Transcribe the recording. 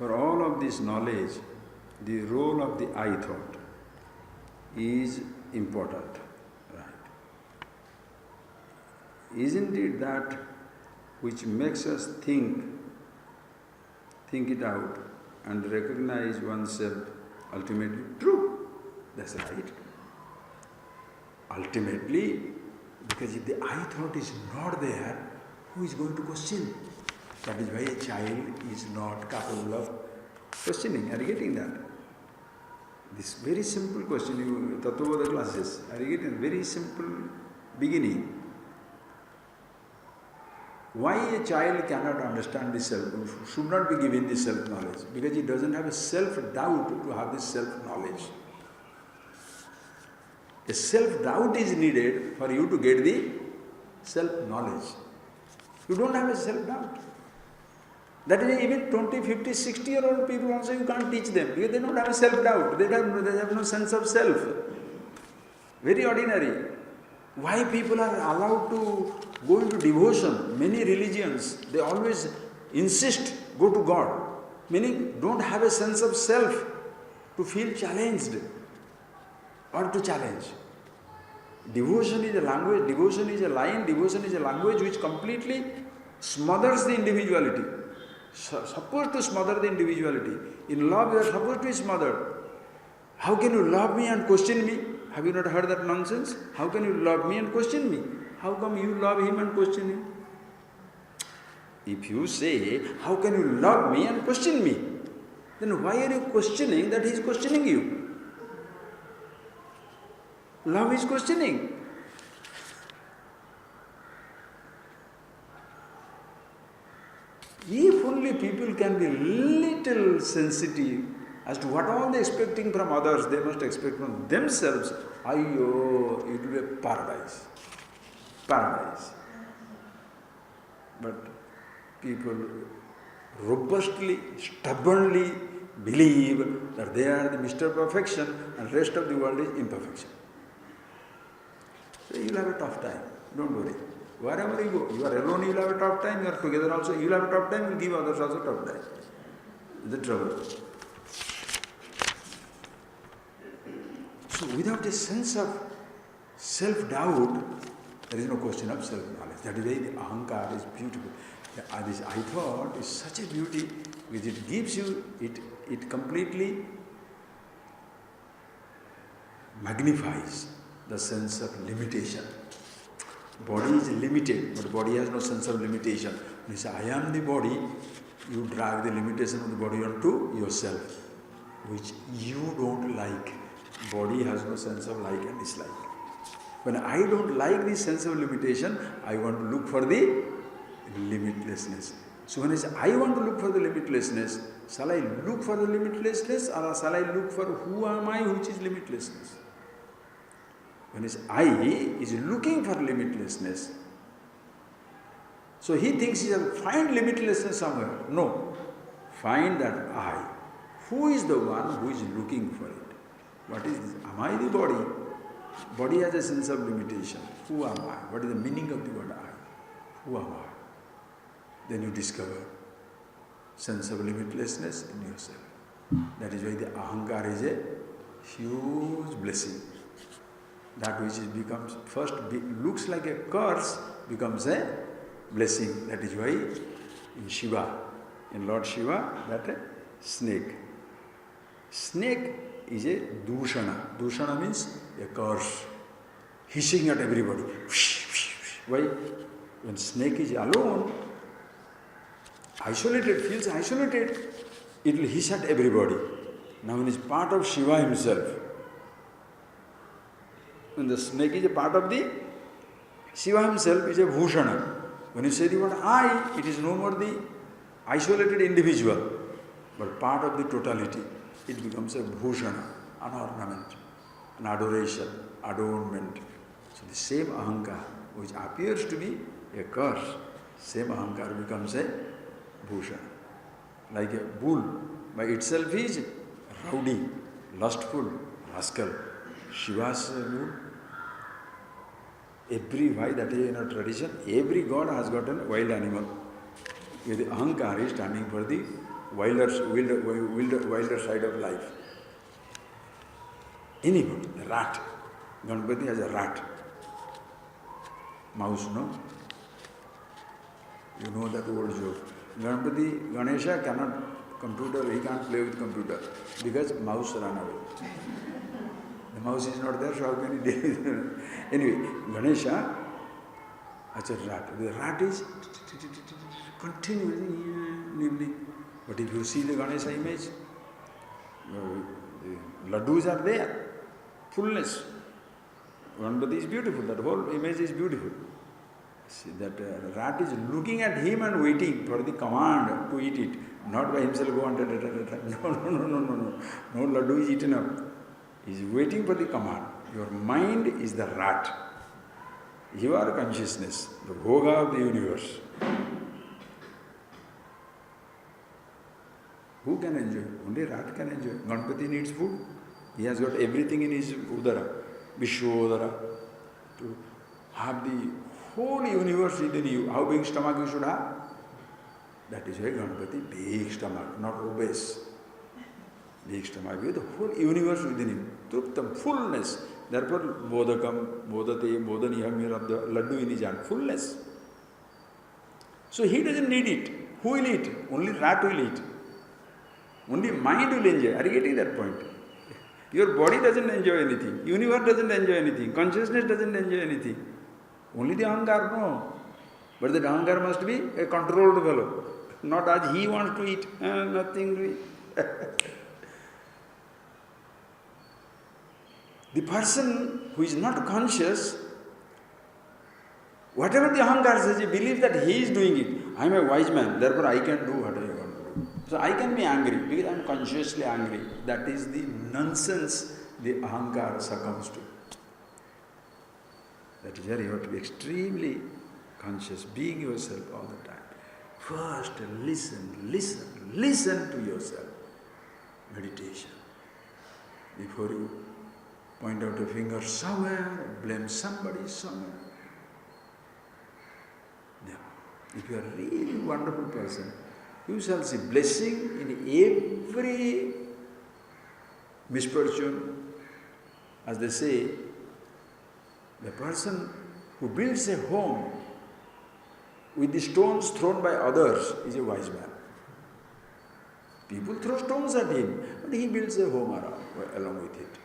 For all of this knowledge, the role of the I thought is important. Right? Isn't it that which makes us think it out and recognize oneself ultimately true? That's right. Ultimately, because if the I thought is not there, who is going to question? That is why a child is not capable of questioning. Are you getting that? This very simple question, you Tattvabodha classes, are you getting? Very simple beginning. Why a child cannot understand the self, should not be given the self-knowledge? Because he doesn't have a self-doubt to have this self-knowledge. A self-doubt is needed for you to get the self-knowledge. You don't have a self-doubt. That is even 20, 50, 60-year-old people also you can't teach them because they don't have a self-doubt. They have no sense of self. Very ordinary. Why people are allowed to go into devotion? Many religions, they always insist, go to God. Meaning, don't have a sense of self to feel challenged or to challenge. Devotion is a language, devotion is a line, devotion is a language which completely smothers the individuality. Supposed to smother the individuality. In love, you are supposed to be smothered. How can you love me and question me? Have you not heard that nonsense? How can you love me and question me? How come you love him and question him? If you say, how can you love me and question me? Then why are you questioning that he is questioning you? Love is questioning. If only people can be little sensitive as to what all they are expecting from others, they must expect from themselves. Ayyo, it will be a paradise. Paradise. But people robustly, stubbornly believe that they are the Mr. Perfection and rest of the world is imperfection. So you'll have a tough time. Don't worry. Wherever you go, you are alone, you'll have a tough time. You are together also, you'll have a tough time. You'll give others also tough time. The trouble. So without a sense of self-doubt, there is no question of self-knowledge. That is why the ahankar is beautiful. This I thought is such a beauty which it gives you, it completely magnifies the sense of limitation. Body is limited, but body has no sense of limitation. When you say, I am the body, you drag the limitation of the body onto yourself, which you don't like. Body has no sense of like and dislike. When I don't like this sense of limitation, I want to look for the limitlessness. So when I say, I want to look for the limitlessness, shall I look for the limitlessness or shall I look for who am I, which is limitlessness? When his I is looking for limitlessness, so he thinks he will find limitlessness somewhere. No. Find that I. Who is the one who is looking for it? What is this? Am I the body? Body has a sense of limitation. Who am I? What is the meaning of the word I? Who am I? Then you discover sense of limitlessness in yourself. That is why the ahankar is a huge blessing. That which becomes first looks like a curse becomes a blessing. That is why in Shiva, in Lord Shiva, that a snake. Snake is a dushana. Dushana means a curse, hissing at everybody. Why? When snake is alone, isolated, feels isolated, it will hiss at everybody. Now when it is part of Shiva himself, when the snake is a part of the Shiva himself is a bhushana. When you say the word I, it is no more the isolated individual, but part of the totality. It becomes a bhushana, an ornament, an adoration, adornment. So the same ahankar, which appears to be a curse, same ahankar becomes a bhushana. Like a bull by itself is rowdy, lustful, rascal. Shiva's bull. Why that is in our tradition, every god has got a wild animal. The ahankar is standing for the wilder side of life. Anybody, a rat. Ganpati has a rat. Mouse, no? You know that old joke. Ganesha cannot computer, he can't play with computer because mouse ran away. The mouse is not there, so how can he deal with it? Anyway, Ganesha has a rat. The rat is continually. But if you see the Ganesha image, the laddus are there. Fullness. Ganpati is beautiful. That whole image is beautiful. See, that rat is looking at him and waiting for the command to eat it. Not by himself go and no. No laddu is eaten up. He is waiting for the command. Your mind is the rat. You are consciousness, the bhoga of the universe. Who can enjoy? Only rat can enjoy. Ganpati needs food. He has got everything in his udara, Vishwodara, to have the whole universe within you. How big stomach you should have? That is why Ganpati, big stomach, not obese. Big stomach, with the whole universe within him. Truptam, fullness. Therefore, bodakam, bodate, bodaniham, the laddu in his hand, fullness. So he doesn't need it. Who will eat? Only rat will eat. Only mind will enjoy. Are you getting that point? Your body doesn't enjoy anything. Universe doesn't enjoy anything. Consciousness doesn't enjoy anything. Only the ahankar, no. But the ahankar must be a controlled fellow. Not as he wants to eat. Nothing to eat. The person who is not conscious, whatever the ahankar says, he believes that he is doing it. I am a wise man, therefore I can do what I want to do. So I can be angry because I am consciously angry. That is the nonsense the ahankar succumbs to. That is where you have to be extremely conscious, being yourself all the time. First, listen to yourself. Meditation. Before you point out a finger somewhere, blame somebody somewhere. Yeah. If you are a really wonderful person, you shall see blessing in every misfortune. As they say, the person who builds a home with the stones thrown by others is a wise man. People throw stones at him, but he builds a home along with it.